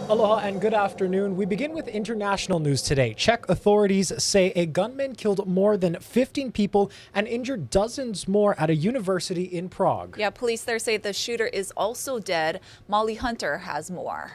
Aloha and good afternoon. We begin with international news today. Czech authorities say a gunman killed more than 15 people and injured dozens more at a university in Prague. Yeah, police there say the shooter is also dead. Molly Hunter has more.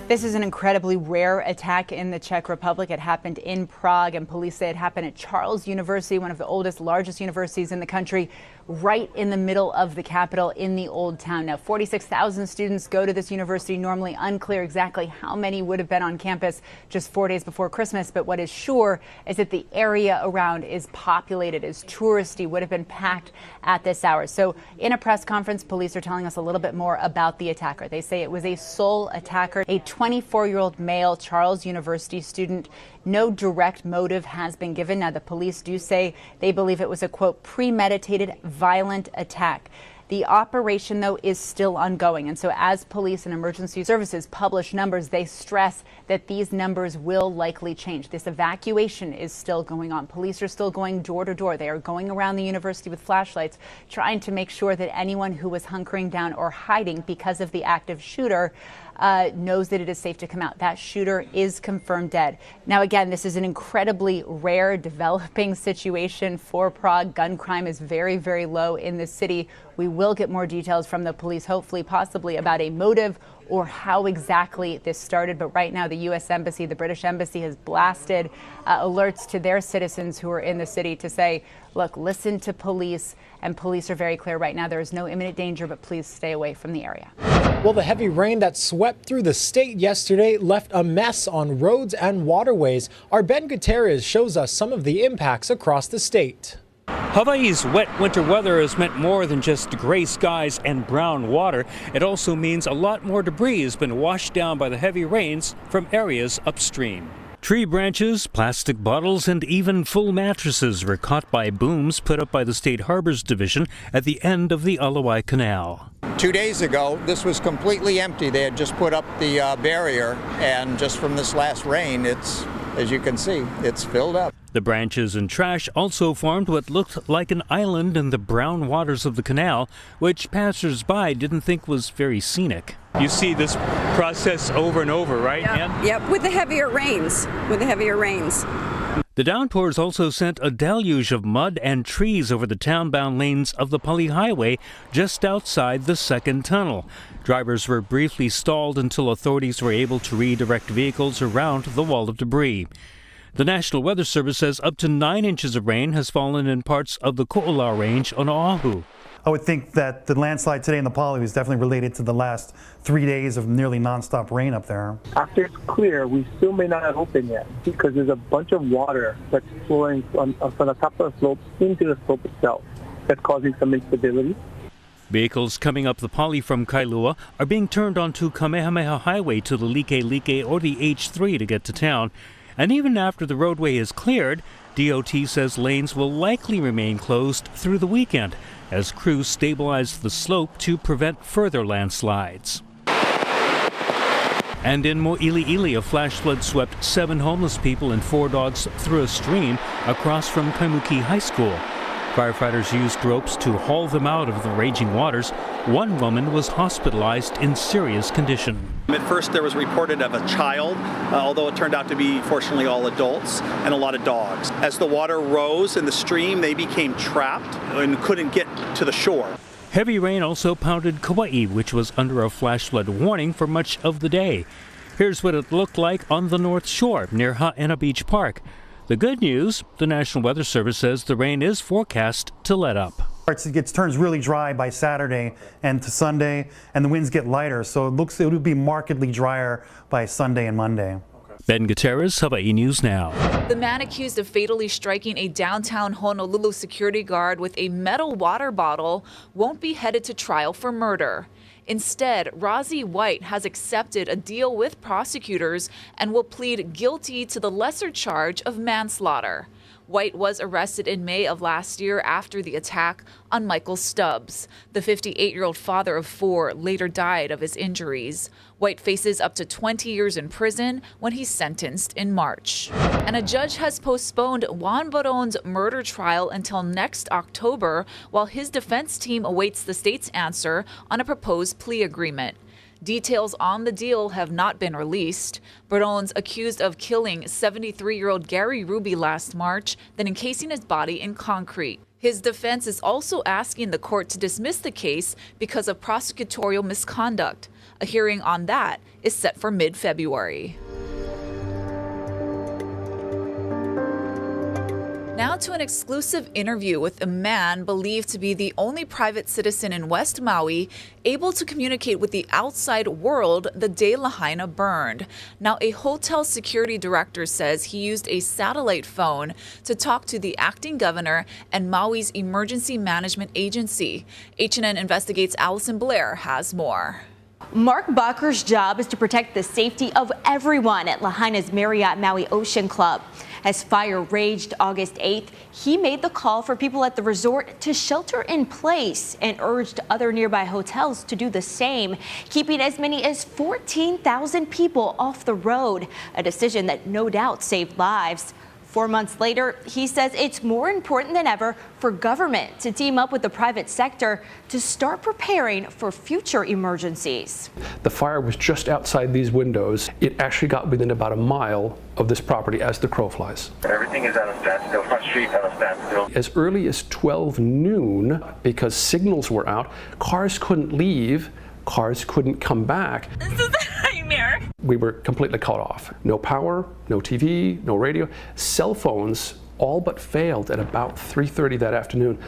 This is an incredibly rare attack in the Czech Republic. It happened in Prague, and police say it happened at Charles University, one of the oldest, largest universities in the country, right in the middle of the capital in the old town. Now, 46,000 students go to this university. Normally unclear exactly how many would have been on campus just 4 days before Christmas. But what is sure is that the area around is populated, is touristy, would have been packed at this hour. So in a press conference, police are telling us a little bit more about the attacker. They say it was a sole attacker, a 24-year-old male Charles University student. No direct motive has been given. Now, the police do say they believe it was a, quote, premeditated violent attack. The operation, though, is still ongoing. And so as police and emergency services publish numbers, they stress that these numbers will likely change. This evacuation is still going on. Police are still going door to door. They are going around the university with flashlights, trying to make sure that anyone who was hunkering down or hiding because of the active shooter knows that it is safe to come out. That shooter is confirmed dead. Now, again, this is an incredibly rare developing situation for Prague. Gun crime is very, very low in this city. We will get more details from the police, hopefully, possibly about a motive or how exactly this started. But right now, the U.S. Embassy, the British Embassy, has blasted alerts to their citizens who are in the city to say, look, listen to police. And police are very clear right now. There is no imminent danger, but please stay away from the area. Well, the heavy rain that swept through the state yesterday left a mess on roads and waterways. Our Ben Gutierrez shows us some of the impacts across the state. Hawaii's wet winter weather has meant more than just gray skies and brown water. It also means a lot more debris has been washed down by the heavy rains from areas upstream. Tree branches, plastic bottles, and even full mattresses were caught by booms put up by the State Harbors Division at the end of the Alawai Canal. 2 days ago, this was completely empty. They had just put up the barrier, and just from this last rain, it's, as you can see, it's filled up. The branches and trash also formed what looked like an island in the brown waters of the canal, which passers-by didn't think was very scenic. You see this process over and over, right, Ann? Yep, with the heavier rains. The downpours also sent a deluge of mud and trees over the town-bound lanes of the Pali Highway just outside the second tunnel. Drivers were briefly stalled until authorities were able to redirect vehicles around the wall of debris. The National Weather Service says up to 9 inches of rain has fallen in parts of the Ko'olau Range on Oahu. I would think that the landslide today in the Pali was definitely related to the last 3 days of nearly nonstop rain up there. After it's clear, we still may not have opened yet because there's a bunch of water that's flowing from the top of the slope into the slope itself. That's causing some instability. Vehicles coming up the Pali from Kailua are being turned onto Kamehameha Highway to the Like or the H3 to get to town. And even after the roadway is cleared, DOT says lanes will likely remain closed through the weekend as crews stabilize the slope to prevent further landslides. And in Mo'iliili, a flash flood swept 7 homeless people and 4 dogs through a stream across from Kaimuki High School. Firefighters used ropes to haul them out of the raging waters. One woman was hospitalized in serious condition. At first there was reported of a child, although it turned out to be fortunately all adults and a lot of dogs. As the water rose in the stream, they became trapped and couldn't get to the shore. Heavy rain also pounded Kauai, which was under a flash flood warning for much of the day. Here's what it looked like on the North Shore near Ha'ena Beach Park. The good news, the National Weather Service says the rain is forecast to let up. It turns really dry by Saturday and to Sunday, and the winds get lighter, so it will be markedly drier by Sunday and Monday. Ben Gutierrez, Hawaii News Now. The man accused of fatally striking a downtown Honolulu security guard with a metal water bottle won't be headed to trial for murder. Instead, Rozzy White has accepted a deal with prosecutors and will plead guilty to the lesser charge of manslaughter. White was arrested in May of last year after the attack on Michael Stubbs. The 58-year-old father of 4 later died of his injuries. White faces up to 20 years in prison when he's sentenced in March. And a judge has postponed Juan Baron's murder trial until next October while his defense team awaits the state's answer on a proposed plea agreement. Details on the deal have not been released. Baron's accused of killing 73-year-old Gary Ruby last March, then encasing his body in concrete. His defense is also asking the court to dismiss the case because of prosecutorial misconduct. A hearing on that is set for mid-February. Now to an exclusive interview with a man believed to be the only private citizen in West Maui able to communicate with the outside world the day Lahaina burned. Now, a hotel security director says he used a satellite phone to talk to the acting governor and Maui's emergency management agency. HNN Investigates Allison Blair has more. Mark Bacher's job is to protect the safety of everyone at Lahaina's Marriott Maui Ocean Club. As fire raged August 8th, he made the call for people at the resort to shelter in place and urged other nearby hotels to do the same, keeping as many as 14,000 people off the road, a decision that no doubt saved lives. 4 months later, he says it's more important than ever for government to team up with the private sector to start preparing for future emergencies. The fire was just outside these windows. It actually got within about a mile of this property as the crow flies. Everything is at a standstill, front street at a standstill. As early as 12 noon, because signals were out, cars couldn't leave, cars couldn't come back. This is a nightmare. We were completely cut off. No power, no TV, no radio. Cell phones all but failed at about 3:30 that afternoon,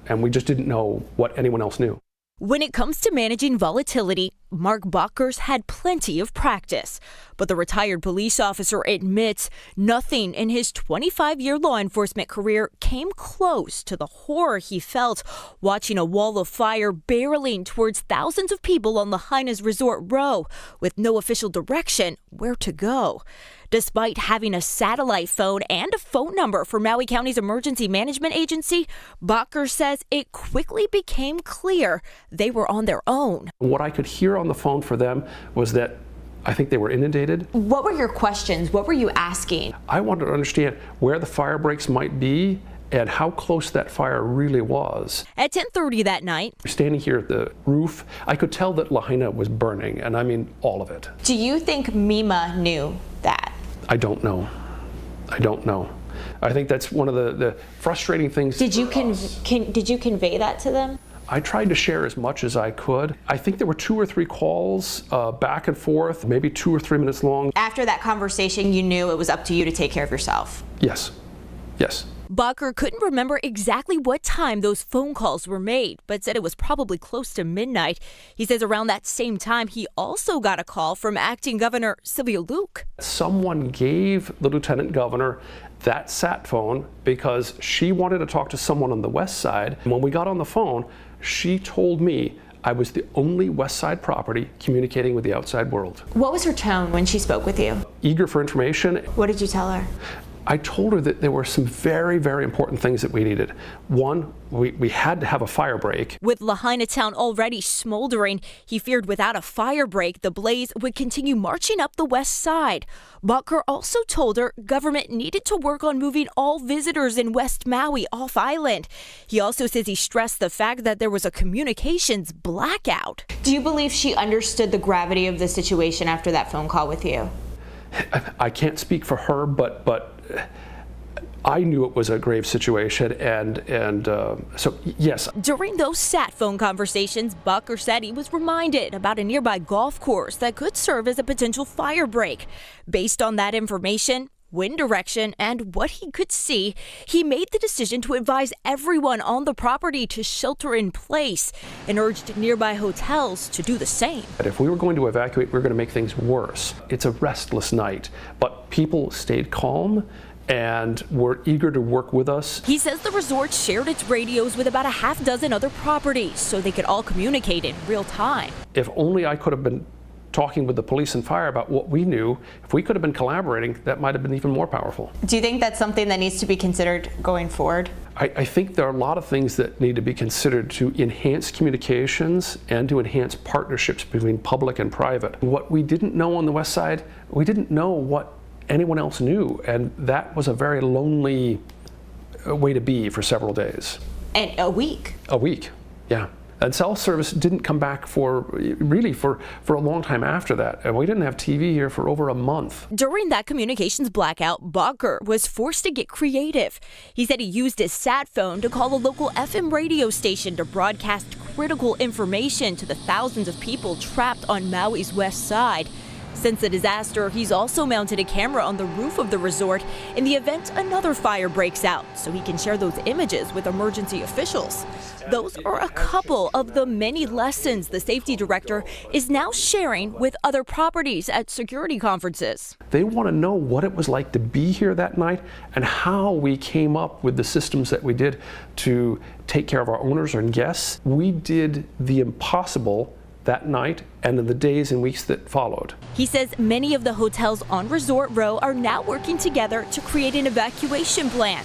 and we just didn't know what anyone else knew. When it comes to managing volatility, Mark Bacher's had plenty of practice. But the retired police officer admits nothing in his 25-year law enforcement career came close to the horror he felt watching a wall of fire barreling towards thousands of people on Lahaina's Resort Row with no official direction where to go. Despite having a satellite phone and a phone number for Maui County's Emergency Management Agency, Bacher says it quickly became clear they were on their own. What I could hear on the phone for them was that I think they were inundated. What were your questions? What were you asking? I wanted to understand where the fire breaks might be and how close that fire really was. At 10:30 that night, standing here at the roof, I could tell that Lahaina was burning, and I mean all of it. Do you think MEMA knew that? I don't know. I don't know. I think that's one of the frustrating things. Did you convey that to them? I tried to share as much as I could. I think there were 2 or 3 calls back and forth, maybe 2 or 3 minutes long. After that conversation, you knew it was up to you to take care of yourself? Yes. Yes. Bacher couldn't remember exactly what time those phone calls were made, but said it was probably close to midnight. He says around that same time, he also got a call from acting Governor Sylvia Luke. Someone gave the lieutenant governor that sat phone because she wanted to talk to someone on the west side. And when we got on the phone, she told me I was the only west side property communicating with the outside world. What was her tone when she spoke with you? Eager for information. What did you tell her? I told her that there were some very, very important things that we needed. One, we had to have a fire break. With Lahaina town already smoldering, he feared without a fire break, the blaze would continue marching up the west side. Bacher also told her government needed to work on moving all visitors in West Maui off island. He also says he stressed the fact that there was a communications blackout. Do you believe she understood the gravity of the situation after that phone call with you? I can't speak for her, but I knew it was a grave situation, and so yes. During those sat phone conversations, Bacher said he was reminded about a nearby golf course that could serve as a potential fire break. Based on that information, wind direction, and what he could see, he made the decision to advise everyone on the property to shelter in place and urged nearby hotels to do the same. But if we were going to evacuate, we were going to make things worse. It's a restless night, but people stayed calm and were eager to work with us. He says the resort shared its radios with about a half dozen other properties so they could all communicate in real time. If only I could have been talking with the police and fire about what we knew, if we could have been collaborating, that might have been even more powerful. Do you think that's something that needs to be considered going forward? I think there are a lot of things that need to be considered to enhance communications and to enhance partnerships between public and private. What we didn't know on the west side, we didn't know what anyone else knew, and that was a very lonely way to be for several days. And a week? A week, yeah. And cell service didn't come back for a long time after that. And we didn't have TV here for over a month. During that communications blackout, Bakker was forced to get creative. He said he used his sat phone to call a local FM radio station to broadcast critical information to the thousands of people trapped on Maui's west side. Since the disaster, he's also mounted a camera on the roof of the resort in the event another fire breaks out, so he can share those images with emergency officials. Those are a couple of the many lessons the safety director is now sharing with other properties at security conferences. They want to know what it was like to be here that night and how we came up with the systems that we did to take care of our owners and guests. We did the impossible that night and in the days and weeks that followed. He says many of the hotels on Resort Row are now working together to create an evacuation plan.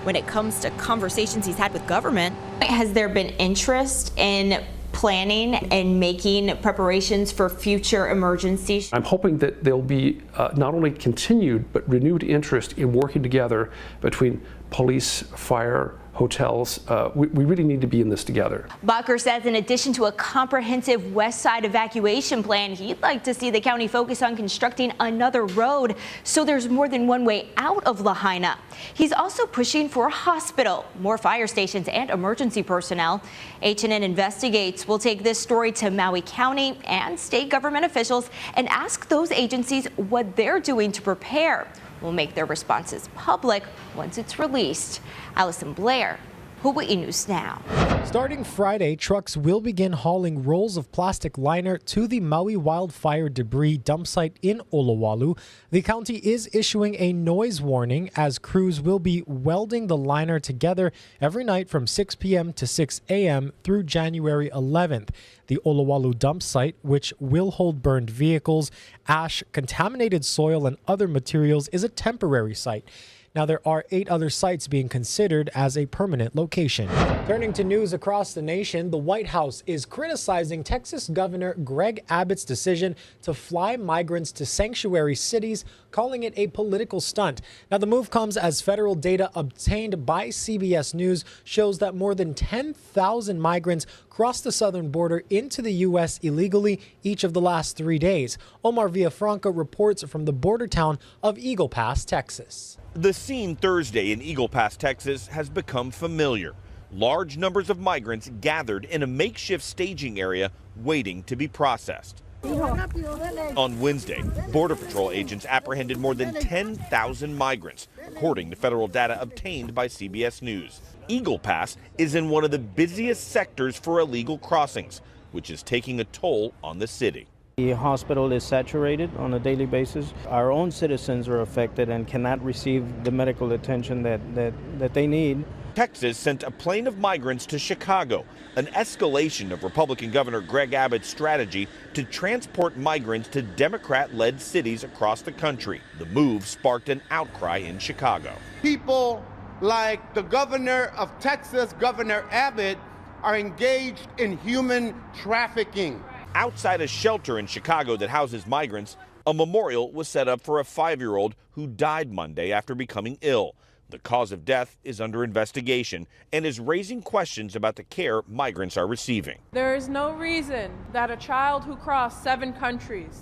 When it comes to conversations he's had with government, has there been interest in planning and making preparations for future emergencies? I'm hoping that there'll be not only continued but renewed interest in working together between police, fire, hotels. We really need to be in this together. Bakker says in addition to a comprehensive west side evacuation plan, he'd like to see the county focus on constructing another road so there's more than one way out of Lahaina. He's also pushing for a hospital, more fire stations, and emergency personnel. HNN Investigates will take this story to Maui County and state government officials and ask those agencies what they're doing to prepare. We'll make their responses public once it's released. Allison Blair, Hawaii News Now. Starting Friday, trucks will begin hauling rolls of plastic liner to the Maui wildfire debris dump site in Olowalu. The county is issuing a noise warning as crews will be welding the liner together every night from 6 p.m. to 6 a.m. through January 11th. The Olowalu dump site, which will hold burned vehicles, ash, contaminated soil, and other materials, is a temporary site. Now, there are 8 other sites being considered as a permanent location. Turning to news across the nation, the White House is criticizing Texas Governor Greg Abbott's decision to fly migrants to sanctuary cities, calling it a political stunt. Now, the move comes as federal data obtained by CBS News shows that more than 10,000 migrants crossed the southern border into the U.S. illegally each of the last 3 days. Omar Villafranca reports from the border town of Eagle Pass, Texas. The scene Thursday in Eagle Pass, Texas has become familiar. Large numbers of migrants gathered in a makeshift staging area waiting to be processed. On Wednesday, Border Patrol agents apprehended more than 10,000 migrants, according to federal data obtained by CBS News. Eagle Pass is in one of the busiest sectors for illegal crossings, which is taking a toll on the city. The hospital is saturated on a daily basis. Our own citizens are affected and cannot receive the medical attention that they need. Texas sent a plane of migrants to Chicago, an escalation of Republican Governor Greg Abbott's strategy to transport migrants to Democrat-led cities across the country. The move sparked an outcry in Chicago. People like the governor of Texas, Governor Abbott, are engaged in human trafficking. Outside a shelter in Chicago that houses migrants, a memorial was set up for a 5-year-old who died Monday after becoming ill. The cause of death is under investigation and is raising questions about the care migrants are receiving. There is no reason that a child who crossed 7 countries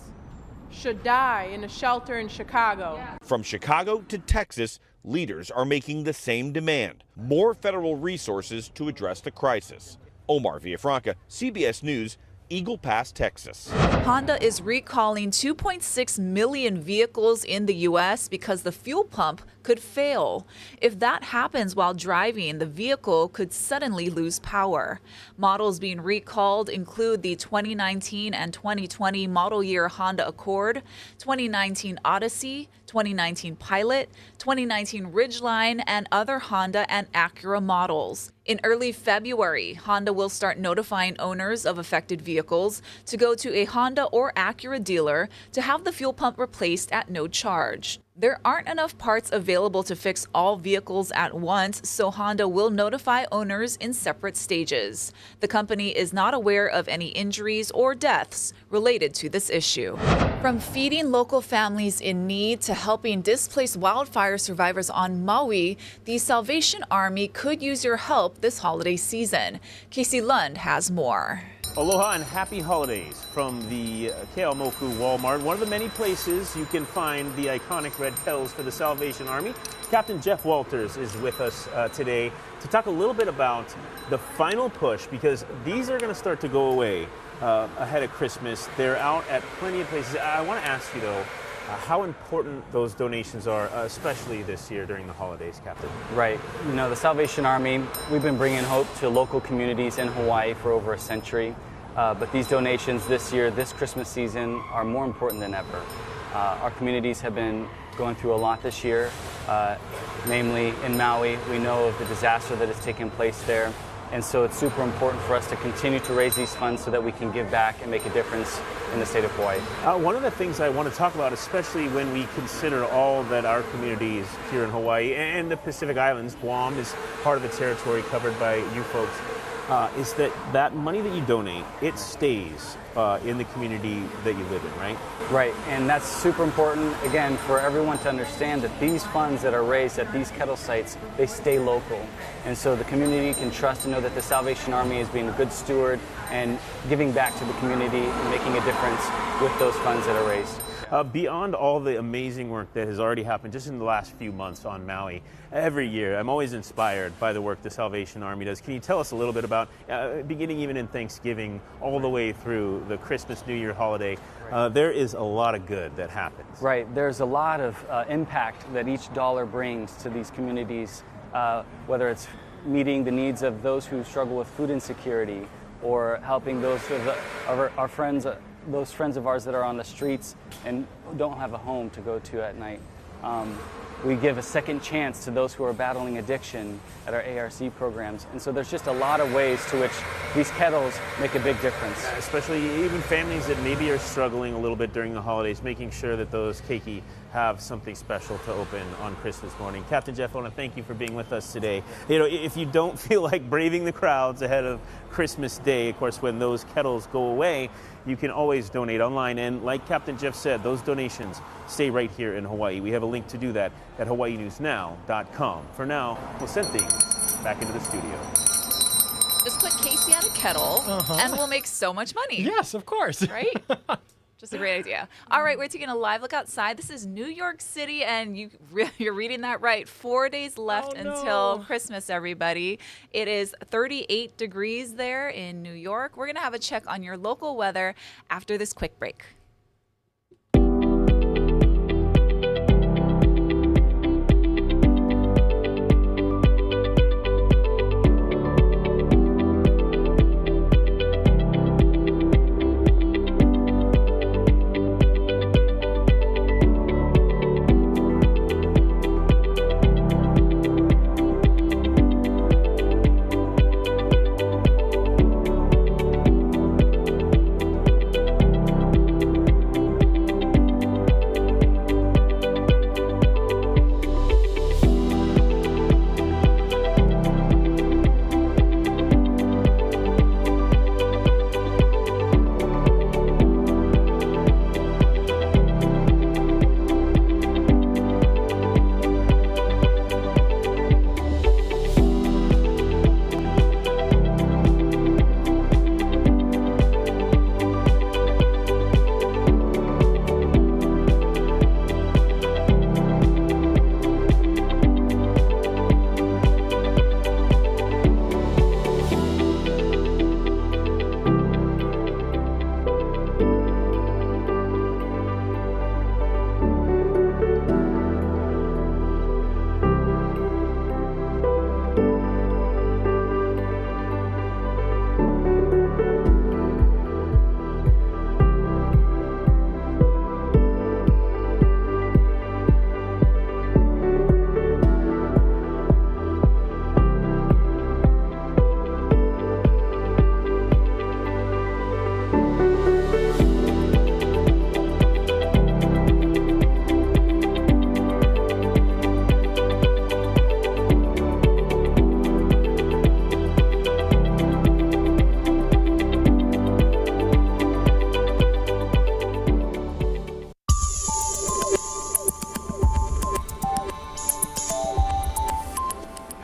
should die in a shelter in Chicago. From Chicago to Texas, leaders are making the same demand: more federal resources to address the crisis. Omar Villafranca, CBS News, Eagle Pass, Texas. Honda is recalling 2.6 million vehicles in the U.S. because the fuel pump could fail. If that happens while driving, the vehicle could suddenly lose power. Models being recalled include the 2019 and 2020 model year Honda Accord, 2019 Odyssey, 2019 Pilot, 2019 Ridgeline, and other Honda and Acura models. In early February, Honda will start notifying owners of affected vehicles to go to a Honda or Acura dealer to have the fuel pump replaced at no charge. There aren't enough parts available to fix all vehicles at once, so Honda will notify owners in separate stages. The company is not aware of any injuries or deaths related to this issue. From feeding local families in need to helping displaced wildfire survivors on Maui, the Salvation Army could use your help this holiday season. Casey Lund has more. Aloha and happy holidays from the Keaumoku Walmart, one of the many places you can find the iconic red kettles for the Salvation Army. Captain Jeff Walters is with us today to talk a little bit about the final push, because these are going to start to go away ahead of Christmas. They're out at plenty of places. I want to ask you, though, how important those donations are, especially this year during the holidays, Captain. Right. You know, the Salvation Army, we've been bringing hope to local communities in Hawaii for over a century. But these donations this year, this Christmas season, are more important than ever. Our communities have been going through a lot this year, namely in Maui. We know of the disaster that has taken place there. And so it's super important for us to continue to raise these funds so that we can give back and make a difference in the state of Hawaii. One of the things I want to talk about, especially when we consider all that our communities here in Hawaii and the Pacific Islands, Guam is part of the territory covered by you folks, is that money that you donate, it stays in the community that you live in, right? Right, and that's super important, again, for everyone to understand that these funds that are raised at these kettle sites, they stay local. And so the community can trust and know that the Salvation Army is being a good steward and giving back to the community and making a difference with those funds that are raised. Beyond all the amazing work that has already happened just in the last few months on Maui, every year I'm always inspired by the work the Salvation Army does. Can you tell us a little bit about, beginning even in Thanksgiving, all the way through the Christmas, New Year holiday, there is a lot of good that happens. Right, there's a lot of impact that each dollar brings to these communities, whether it's meeting the needs of those who struggle with food insecurity or helping those of our friends, those friends of ours that are on the streets and don't have a home to go to at night. We give a second chance to those who are battling addiction at our ARC programs. And so there's just a lot of ways to which these kettles make a big difference. Especially even families that maybe are struggling a little bit during the holidays, making sure that those keiki have something special to open on Christmas morning. Captain Jeff, I want to thank you for being with us today. You know, if you don't feel like braving the crowds ahead of Christmas Day, of course, when those kettles go away, you can always donate online. And like Captain Jeff said, those donations stay right here in Hawaii. We have a link to do that at hawaiinewsnow.com. For now, we'll send things back into the studio. Just put Casey on a kettle and we'll make so much money. Yes, of course. Right? Just a great idea. All right, we're taking a live look outside. This is New York City, and you're reading that right. 4 days left until Christmas, everybody. It is 38 degrees there in New York. We're going to have a check on your local weather after this quick break.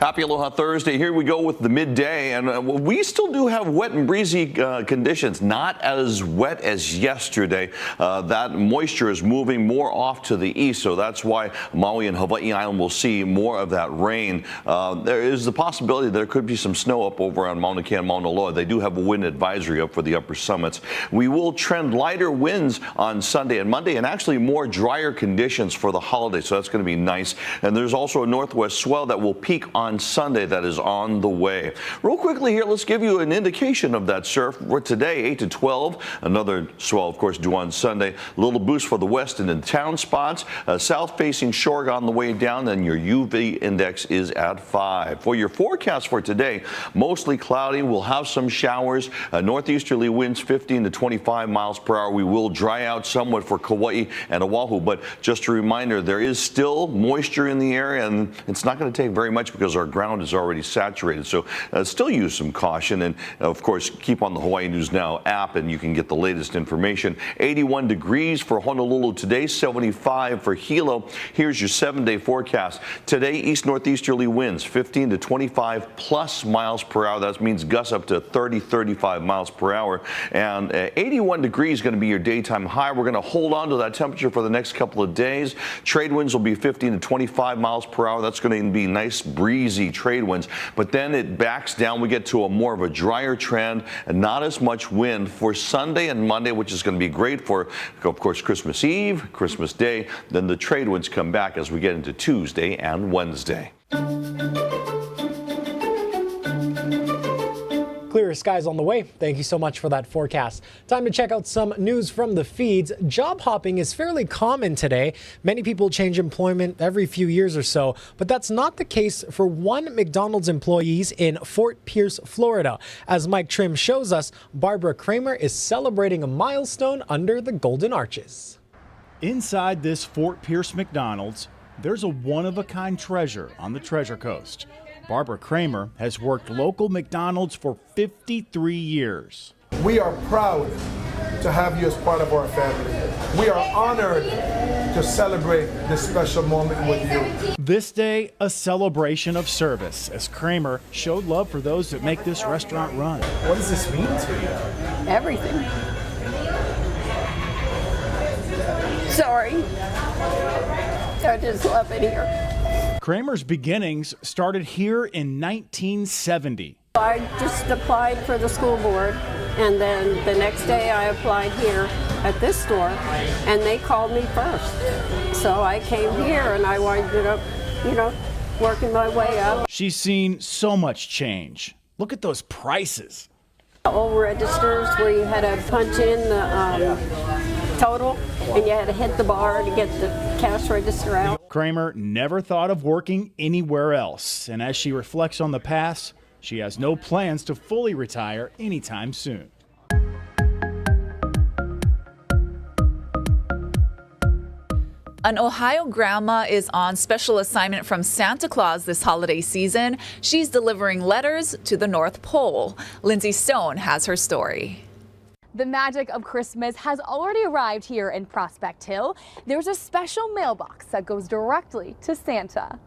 Happy Aloha Thursday. Here we go with the midday, and we still do have wet and breezy conditions. Not as wet as yesterday. That moisture is moving more off to the east, so that's why Maui and Hawaii Island will see more of that rain. There is the possibility there could be some snow up over on Mauna Kea and Mauna Loa. They do have a wind advisory up for the upper summits. We will trend lighter winds on Sunday and Monday, and actually more drier conditions for the holiday, so that's going to be nice. And there's also a northwest swell that will peak on Sunday that is on the way. Real quickly here, let's give you an indication of that surf. For today, 8 to 12. Another swell, of course, due on Sunday. A little boost for the west and in town spots. South-facing shore on the way down, and your UV index is at 5. For your forecast for today, mostly cloudy. We'll have some showers. Northeasterly winds 15 to 25 miles per hour. We will dry out somewhat for Kauai and Oahu, but just a reminder, there is still moisture in the area, and it's not going to take very much because our ground is already saturated. So still use some caution, and of course keep on the Hawaii News Now app and you can get the latest information. 81 degrees for Honolulu today, 75 for Hilo. Here's your 7-day forecast. Today, east northeasterly winds 15 to 25 plus miles per hour. That means gusts up to 30-35 miles per hour, and 81 degrees is going to be your daytime high. We're going to hold on to that temperature for the next couple of days. Trade winds will be 15 to 25 miles per hour. That's going to be nice breezy trade winds, but then it backs down. We get to a more of a drier trend and not as much wind for Sunday and Monday, which is going to be great for, of course, Christmas Eve, Christmas Day. Then the trade winds come back as we get into Tuesday and Wednesday. Clearer skies on the way. Thank you so much for that forecast. Time to check out some news from the feeds. Job hopping is fairly common today. Many people change employment every few years or so, but that's not the case for one McDonald's employees in Fort Pierce, Florida. As Mike Trim shows us, Barbara Kramer is celebrating a milestone under the Golden Arches. Inside this Fort Pierce McDonald's, there's a one-of-a-kind treasure on the Treasure Coast. Barbara Kramer has worked local McDonald's for 53 years. We are proud to have you as part of our family. We are honored to celebrate this special moment with you. This day, a celebration of service as Kramer showed love for those that make this restaurant run. What does this mean to you? Everything. Sorry. I just love it here. Kramer's beginnings started here in 1970. I just applied for the school board, and then the next day I applied here at this store, and they called me first. So I came here, and I ended up, working my way up. She's seen so much change. Look at those prices. Old registers where you had to punch in the total, and you had to hit the bar to get the cash register out. Kramer never thought of working anywhere else, and as she reflects on the past, she has no plans to fully retire anytime soon. An Ohio grandma is on special assignment from Santa Claus this holiday season. She's delivering letters to the North Pole. Lindsay Stone has her story. The magic of Christmas has already arrived here in Prospect Hill. There's a special mailbox that goes directly to Santa.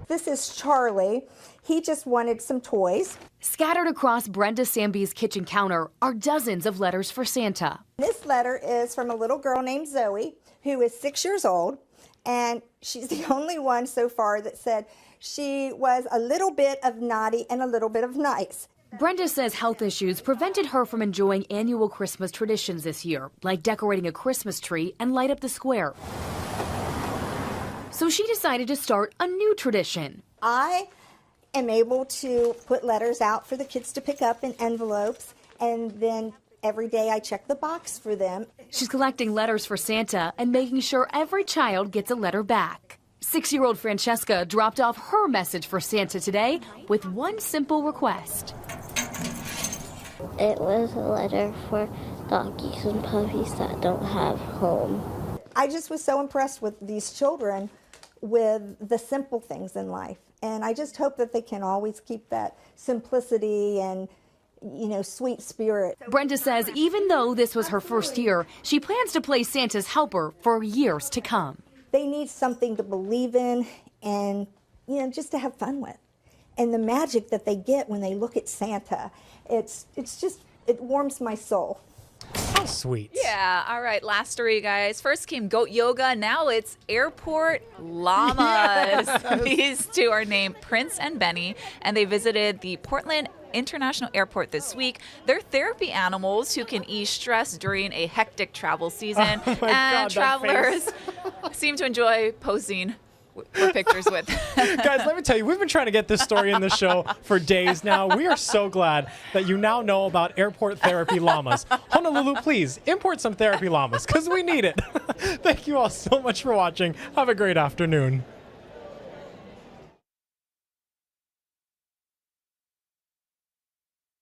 This is Charlie. He just wanted some toys. Scattered across Brenda Samby's kitchen counter are dozens of letters for Santa. This letter is from a little girl named Zoe, who is 6 years old, and she's the only one so far that said she was a little bit of naughty and a little bit of nice. Brenda says health issues prevented her from enjoying annual Christmas traditions this year, like decorating a Christmas tree and light up the square. So she decided to start a new tradition. I am able to put letters out for the kids to pick up in envelopes, and then every day I check the box for them. She's collecting letters for Santa and making sure every child gets a letter back. 6-year-old Francesca dropped off her message for Santa today with one simple request. It was a letter for doggies and puppies that don't have home. I just was so impressed with these children with the simple things in life. And I just hope that they can always keep that simplicity and, sweet spirit. Brenda says even though this was her first year, she plans to play Santa's helper for years to come. They need something to believe in and, just to have fun with. And the magic that they get when they look at Santa, it warms my soul. How sweet. Yeah. All right. Last story, guys. First came goat yoga. Now it's airport llamas. Yes. These two are named Prince and Benny, and they visited the Portland International Airport this week. They're therapy animals who can ease stress during a hectic travel season. Oh my and God, travelers seem to enjoy posing for pictures with. Guys, let me tell you, we've been trying to get this story in the show for days now. We are so glad that you now know about airport therapy llamas. Honolulu, please import some therapy llamas because we need it. Thank you all so much for watching. Have a great afternoon.